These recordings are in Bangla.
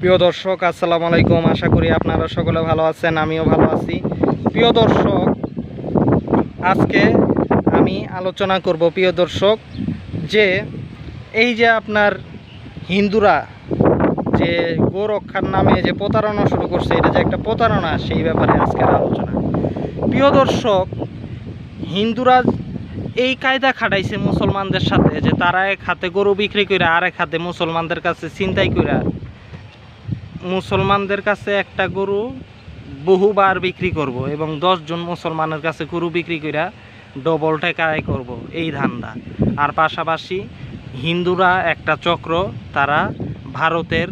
প্রিয় দর্শক, আসসালামু আলাইকুম। আশা করি আপনারা সকলে ভালো আছেন, আমিও ভালো আছি। প্রিয় দর্শক, আজকে আমি আলোচনা করব প্রিয় দর্শক, যে এই যে আপনার হিন্দুরা যে গো রক্ষার নামে যে প্রতারণা শুরু করছে, এটা যে একটা প্রতারণা, সেই ব্যাপারে আজকের আলোচনা। প্রিয় দর্শক, হিন্দুরা এই কায়দা খাটাইছে মুসলমানদের সাথে, যে তারা এক হাতে গরু বিক্রি করে আর এক হাতে মুসলমানদের কাছে ছিনতাই করে মুসলমানদের কাছে একটা গরু বহুবার বিক্রি করব এবং 10 জন মুসলমানের কাছে গরু বিক্রি করে ডবল টাকা আয় করব, এই ধান্দা। আর পাশাপাশি হিন্দুরা একটা চক্র, তারা ভারতের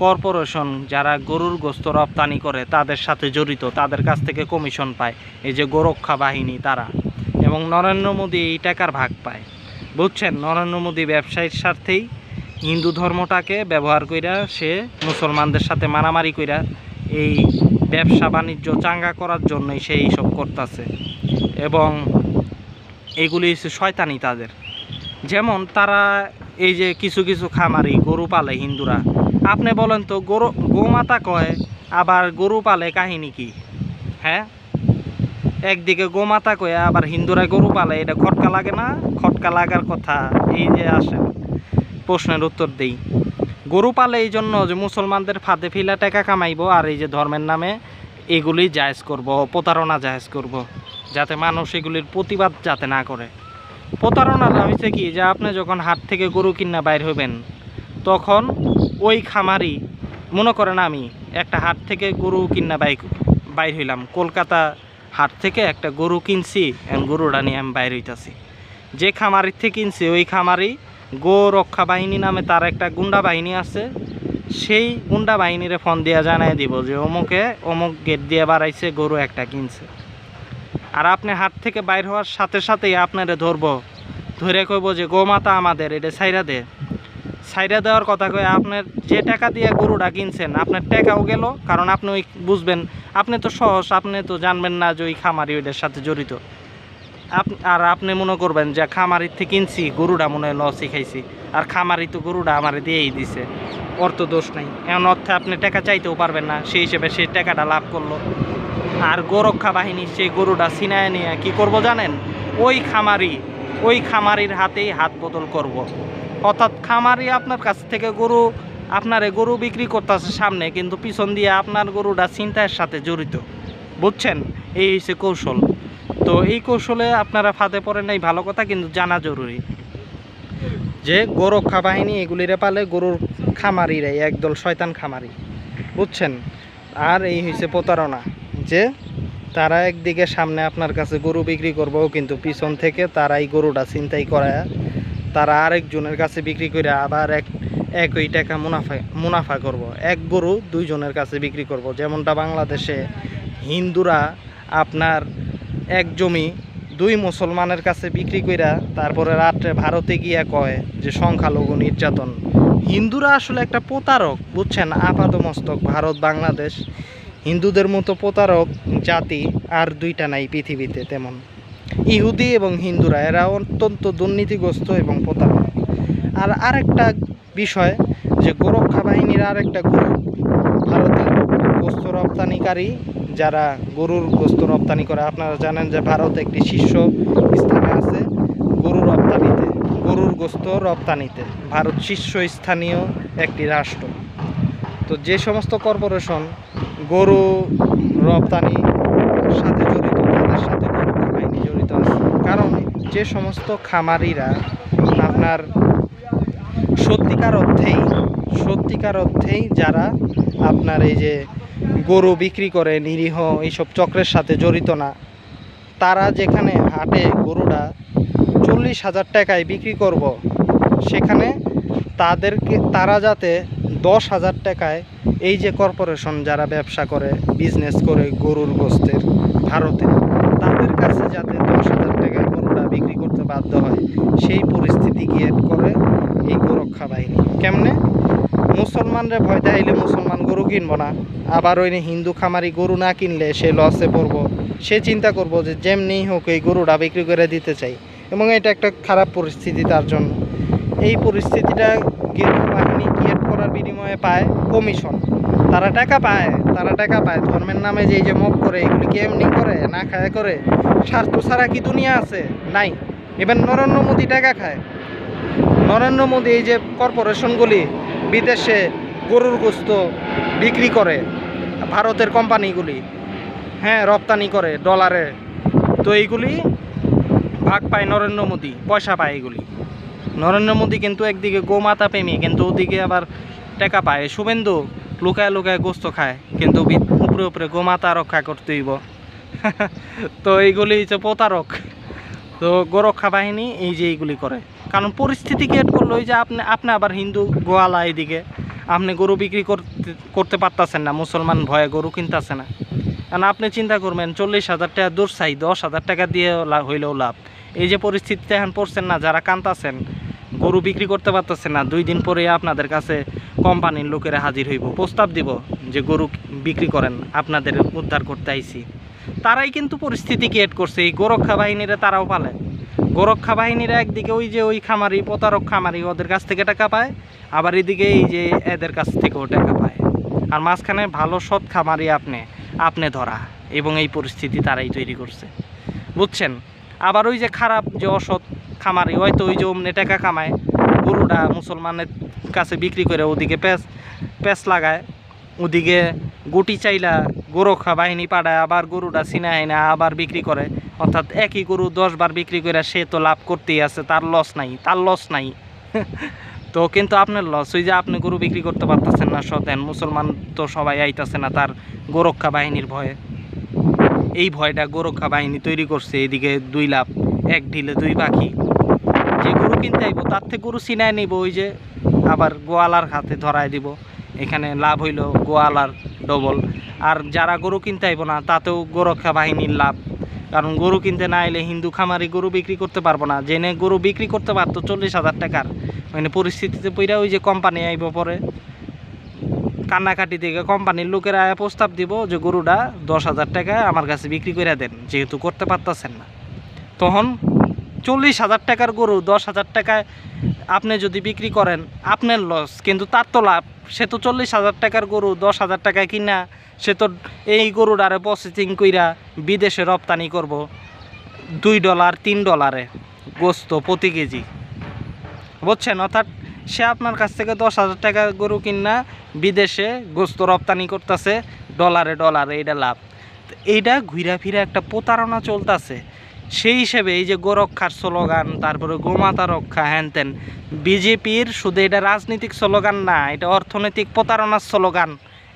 কর্পোরেশন যারা গরুর গোস্ত রপ্তানি করে তাদের সাথে জড়িত, তাদের কাছ থেকে কমিশন পায়, এই যে গোরক্ষা বাহিনী তারা, এবং নরেন্দ্র মোদী এই টাকার ভাগ পায়। বুঝছেন, নরেন্দ্র মোদী ব্যবসায়ীর স্বার্থেই হিন্দু ধর্মটাকে ব্যবহার কইরা সে মুসলমানদের সাথে মারামারি কইরা এই ব্যবসা বাণিজ্য চাঙ্গা করার জন্যই সে এইসব করতেছে। এবং এগুলি শয়তানি তাদের। যেমন তারা এই যে কিছু কিছু খামারি গরু পালে হিন্দুরা, আপনি বলেন তো, গোমাতা কয় আবার গরু পালে কাহিনী কি? হ্যাঁ, একদিকে গোমাতা কয়ে আবার হিন্দুরা গরু পালে, এটা খটকা লাগে না? খটকা লাগার কথা। এই যে আসেন প্রশ্নের উত্তর দেই। গরু পালে এই জন্য যে মুসলমানদের ফাঁদে ফিলা টাকা কামাইব, আর এই যে ধর্মের নামে এগুলি জায়েজ করব, প্রতারণা জায়েজ করব, যাতে মানুষ এগুলির প্রতিবাদ যাতে না করে। প্রতারণাটা হয়েছে কি, যে আপনি যখন হাট থেকে গরু কিনা বাইর হবেন, তখন ওই খামারি, মনে করেন আমি একটা হাট থেকে গরু কিনা বাইর হইলাম, কলকাতা হাট থেকে একটা গরু কিনছি, গরুটা নিয়ে আমি বাইর হইতাছি। যে খামারির থেকে কিনছি, ওই খামারি গো রক্ষা বাহিনী নামে তার একটা গুন্ডা বাহিনী আছে, সেই গুন্ডা বাহিনীরে ফোন দিয়ে জানাই দিব যে অমুকে অমুক গেট দিয়ে বাড়াইছে, গরু একটা কিনছে। আর আপনি হাট থেকে বাইর হওয়ার সাথে সাথেই আপনারে ধরবো, ধরে কইব যে গোমাতা আমাদের, এটা সাইরা দেওয়ার কথা কয়ে আপনার যে টাকা দিয়ে গরুটা কিনছেন, আপনার টাকাও গেল। কারণ আপনি ওই বুঝবেন, আপনি তো সহজ, আপনি তো জানবেন না যে ওই খামারি ওইটার সাথে জড়িত। আর আপনি মনে করবেন যে খামারির থেকে কিনছি, গরুটা মনে হয় লসই খাইছি, আর খামারি তো গরুটা আমারে দিয়েই দিছে, অর্থ দোষ নাই। এমন অর্থে আপনি টাকা চাইতেও পারবেন না, সেই হিসেবে সেই টাকাটা লাভ করলো। আর গোরক্ষা বাহিনী সেই গরুটা ছিনায় নিয়ে কী করবো জানেন? ওই খামারির হাতেই হাত বদল করব। অর্থাৎ খামারি আপনার কাছ থেকে গরু বিক্রি করতেছে সামনে, কিন্তু পিছন দিয়ে আপনার গরুটা ছিনতাইয়ের সাথে জড়িত। বুঝছেন, এই হচ্ছে কৌশল। তো এই কৌশলে আপনারা ফাঁদে পড়েন নাই, ভালো কথা, কিন্তু জানা জরুরি যে গোরক্ষা বাহিনী এগুলিরে পালে গরুর খামারিরাই একদল শয়তান খামারি। বুঝছেন? আর এই হচ্ছে প্রতারণা, যে তারা একদিকে সামনে আপনার কাছে গরু বিক্রি করবো, কিন্তু পিছন থেকে তারাই গরুটা ছিনতাই করায় তারা আরেকজনের কাছে বিক্রি করে আবার একই টাকা মুনাফা করব। এক গরু 2 জনের কাছে বিক্রি করব। যেমনটা বাংলাদেশে হিন্দুরা আপনার এক জমি 2 মুসলমানের কাছে বিক্রি কইরা তারপরে রাত্রে ভারতে গিয়া কয় যে সংখ্যালঘু নির্যাতন। হিন্দুরা আসলে একটা প্রতারক, বুঝছেন? আপাতমস্তক ভারত বাংলাদেশ হিন্দুদের মতো প্রতারক জাতি আর 2টা নাই পৃথিবীতে তেমন। ইহুদি এবং হিন্দুরা, এরা অত্যন্ত দুর্নীতিগ্রস্ত এবং প্রতারক। আর আরেকটা বিষয়, যে গোরক্ষা বাহিনীর আরেকটা গ্রুপ, ভারতের গোস্ত রপ্তানিকারী, যারা গরুর গোস্ত রপ্তানি করে। আপনারা জানেন যে ভারত একটি শীর্ষ স্থানে আছে গরুর গোস্ত রপ্তানিতে। ভারত শীর্ষস্থানীয় একটি রাষ্ট্র। তো যে সমস্ত কর্পোরেশন গরু রপ্তানি সাথে জড়িত, তাদের সাথে গোরক্ষা বাহিনী জড়িত আছে। কারণ যে সমস্ত খামারিরা আপনার সত্যিকার অর্থেই যারা আপনার এই যে গরু বিক্রি করে নিরীহ এইসব চক্রের সাথে জড়িত না, তারা যেখানে হাটে গরুটা 40,000 টাকায় বিক্রি করব, সেখানে তারা যাতে 10,000 টাকায়, এই যে কর্পোরেশন যারা ব্যবসা করে, বিজনেস করে গরুর গোস্তের ভারতে, তাদের কাছে যাতে 10,000 টাকায় গরুটা বিক্রি করতে বাধ্য হয়, সেই পরিস্থিতি ক্রিয়েট করে এই গোরক্ষা বাহিনী। কেমনে? মুসলমানরা ভয় দেখাইলে মুসলমান গরু কিনবো না, আবার ওই হিন্দু খামারি গরু না কিনলে সে লসে পড়বো, সে চিন্তা করবো যে যেমনি হোক এই গরুটা বিক্রি করে দিতে চাই, এবং এটা একটা খারাপ পরিস্থিতি তার জন্য। এই পরিস্থিতিটা গেরুয়া বাহিনী ক্রিয়েট করার বিনিময়ে পায় কমিশন। তারা টাকা পায় ধর্মের নামে যে এই যে মব করে, এগুলি কি এমনি করে? না খায় করে? স্বার্থ ছাড়া কি দুনিয়া আছে? নাই। এবার নরেন্দ্র মোদী টাকা খায়। নরেন্দ্র মোদী এই যে কর্পোরেশনগুলি বিদেশে গরুর গোস্ত বিক্রি করে, ভারতের কোম্পানিগুলি, হ্যাঁ, রপ্তানি করে ডলারে, তো এইগুলি ভাগ পায় নরেন্দ্র মোদী, পয়সা পায় এগুলি। নরেন্দ্র মোদী কিন্তু একদিকে গোমাতা প্রেমী, কিন্তু ওদিকে আবার টাকা পায়। শুভেন্দু লুকায় লুকায় গোস্ত খায়, কিন্তু উপরে উপরে গোমাতা রক্ষা করতে হইব। তো এইগুলি হচ্ছে প্রতারক। তো গোরক্ষা বাহিনী এই যে এইগুলি করে, কারণ পরিস্থিতি ক্রিয়েট করলো ওই যে আপনি আবার হিন্দু গোয়ালা, এইদিকে আপনি গরু বিক্রি করতে পারতেছেন না, মুসলমান ভয়ে গরু কিনতেছে না। কারণ আপনি চিন্তা করবেন 40,000 টাকা দূর চাই, 10,000 টাকা দিয়ে হইলেও লাভ। এই যে পরিস্থিতিতে এখন পড়ছেন না, যারা কান্তাছেন গরু বিক্রি করতে পারতেছেন না, 2 দিন পরে আপনাদের কাছে কোম্পানির লোকেরা হাজির হইব, প্রস্তাব দিব যে গরু বিক্রি করেন, আপনাদের উদ্ধার করতে আইছি। তারাই কিন্তু পরিস্থিতি ক্রিয়েট করছে। এই গোরক্ষা বাহিনীরা তারাও পালে। গোরক্ষা বাহিনীরা একদিকে ওই যে ওই খামারি, প্রতারক খামারি, ওদের কাছ থেকে টাকা পায়, আবার এদিকে এই যে এদের কাছ থেকেও টাকা পায়। আর মাঝখানে ভালো সৎ খামারি আপনি ধরা, এবং এই পরিস্থিতি তারাই তৈরি করছে, বুঝছেন। আবার ওই যে খারাপ যে অসৎ খামারি, হয়তো ওই যে অমনে টাকা কামায়, গরুটা মুসলমানের কাছে বিক্রি করে ওদিকে প্যাঁচ লাগায়, ওদিকে গুটি চাইলা গোরক্ষা বাহিনী পাঠায়, আবার গরুটা ছিনায় না আবার বিক্রি করে। অর্থাৎ একই গরু 10 বার বিক্রি করে সে তো লাভ করতেই আছে, তার লস নাই। তো কিন্তু আপনার লস, ওই যে আপনি গরু বিক্রি করতে পারতেছেন না সতেন, মুসলমান তো সবাই আইতাছে না তার গোরক্ষা বাহিনীর ভয়ে। এই ভয়টা গোরক্ষা বাহিনী তৈরি করছে। এদিকে 2 লাভ, 1 ঢিলে 2 পাখি। যে গরু কিনতে আইব তার থেকে গরু ছিনায় নিব, ওই যে আবার গোয়ালার হাতে ধরায় দিব। এখানে লাভ হইল গোয়ালার ডবল। আর যারা গরু কিনতে আইব না তাতেও গোরক্ষা বাহিনীর লাভ, কারণ গরু কিনতে না এলে হিন্দু খামারি গরু বিক্রি করতে পারবো না। জেনে গরু বিক্রি করতে পারতো 40,000 টাকার, মানে পরিস্থিতিতে পইরা ওই যে কোম্পানি আইব পরে কান্নাকাটি থেকে কোম্পানির লোকেরা প্রস্তাব দিব যে গরুটা 10,000 টাকা আমার কাছে বিক্রি করে দেন, যেহেতু করতে পারতেছেন না। তখন 40,000 টাকার গরু 10,000 টাকায় আপনি যদি বিক্রি করেন, আপনার লস, কিন্তু তার তো লাভ। সে তো 40,000 টাকার গরু 10,000 টাকায় কিনা, সে তো এই গরুটারে প্রসেসিং কইরা বিদেশে রপ্তানি করব $2 $3 গোস্ত প্রতি কেজি, বুঝছেন। অর্থাৎ সে আপনার কাছ থেকে 10,000 টাকার গরু কিনা বিদেশে গোস্ত রপ্তানি করতেছে ডলারে, এইটা লাভ। এইটা ঘুরা ফিরা একটা প্রতারণা চলতেছে। সেই হিসেবে এই যে গোরক্ষার স্লোগান, তারপরে গোমাতা রক্ষা, হ্যান বিজেপির শুধু এটা রাজনৈতিক স্লোগান না, এটা অর্থনৈতিক প্রতারণার স্লোগান।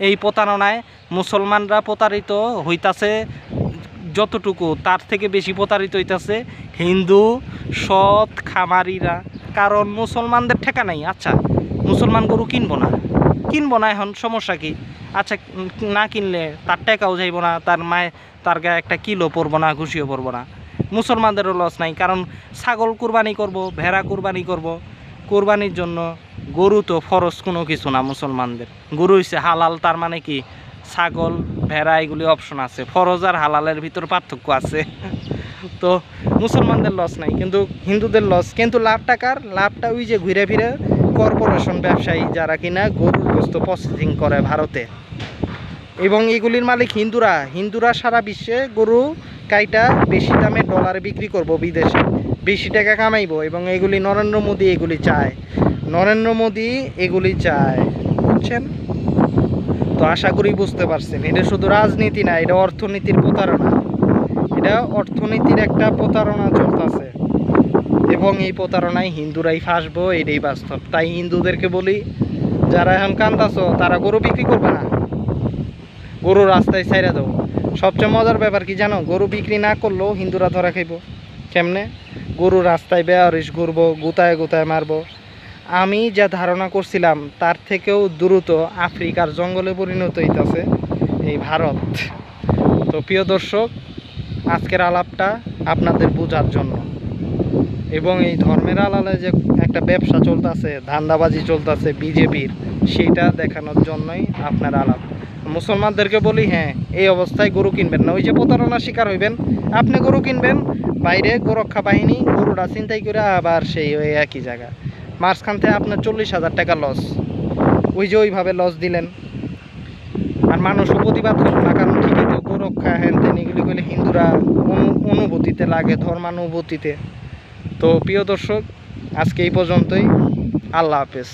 এই প্রতারণায় মুসলমানরা প্রতারিত হইতাছে যতটুকু, তার থেকে বেশি প্রতারিত হইতাছে হিন্দু সৎ খামারিরা। কারণ মুসলমানদের ঠেকা নাই। আচ্ছা, মুসলমান গরু কিনবো না, এখন সমস্যা কি? আচ্ছা, না কিনলে তার টাকাও যাইব না, তার গায়ে একটা কিলো পড়বো না, ঘুষিও পড়বো না। মুসলমানদেরও লস নাই, কারণ ছাগল কুরবানি করব, ভেড়া কুরবানি করব। কুরবানির জন্য গরু তো ফরজ কোনো কিছু না মুসলমানদের। গরু হইছে হালাল, তার মানে কি ছাগল ভেড়া এগুলি অপশন আছে। ফরজ আর হালালের ভিতর পার্থক্য আছে। তো মুসলমানদের লস নাই, কিন্তু হিন্দুদের লস। কিন্তু লাভটা ওই যে ঘুরে ফিরে কর্পোরেশন ব্যবসায়ী যারা কিনা গরুর গোস্ত প্রসেসিং করে ভারতে, এবং এগুলির মালিক হিন্দুরা সারা বিশ্বে গরু কাইটা বেশি দামে ডলারে বিক্রি করব, বিদেশে বেশি টাকা কামাইব। এবং এগুলি নরেন্দ্র মোদী এগুলি চায়, বুঝছেন। তো আশা করি বুঝতে পারছেন, এটা শুধু রাজনীতি না, এটা অর্থনীতির প্রতারণা। এটা অর্থনীতির একটা প্রতারণা চলতেছে, এবং এই প্রতারণায় হিন্দুরাই ফাঁসবো, এটাই বাস্তব। তাই হিন্দুদেরকে বলি, যারা এখন কান্দাছো তারা গরু বিক্রি করবে না, গরু রাস্তায় ছাইড়া দাও। সবচেয়ে মজার ব্যাপার কি জানো? গরু বিক্রি না করলেও হিন্দুরা ধরা খাইব। কেমনে? গরু রাস্তায় বেয়ারিশ ঘুরবো, গুতায় মারবো। আমি যা ধারণা করছিলাম তার থেকেও দ্রুত আফ্রিকার জঙ্গলে পরিণত হইতেছে এই ভারত। তো প্রিয় দর্শক, আজকের আলাপটা আপনাদের বোঝার জন্য, এবং এই ধর্মের আলালে যে একটা ব্যবসা চলতেছে, ধান্দাবাজি চলতেছে বিজেপির, সেইটা দেখানোর জন্যই আপনার আলাপ। মুসলমানদেরকে বলি, হ্যাঁ, এই অবস্থায় গরু কিনবেন না। ওই যে প্রতারণার শিকার হইবেন, আপনি গরু কিনবেন, বাইরে গোরক্ষা বাহিনী গরুটা চিন্তাই করে আবার সেই ওই একই জায়গা, মাঝখান থেকে আপনার 40,000 টাকা লস। ওই যে ওইভাবে লস দিলেন, আর মানুষও প্রতিবাদ করবো না, কারণ ঠিকই তো গোরক্ষা হ্যান তেন এগুলি করলে হিন্দুরা অনুভূতিতে লাগে, ধর্মানুভূতিতে। তো প্রিয় দর্শক, আজকে এই পর্যন্তই। আল্লাহ হাফেজ।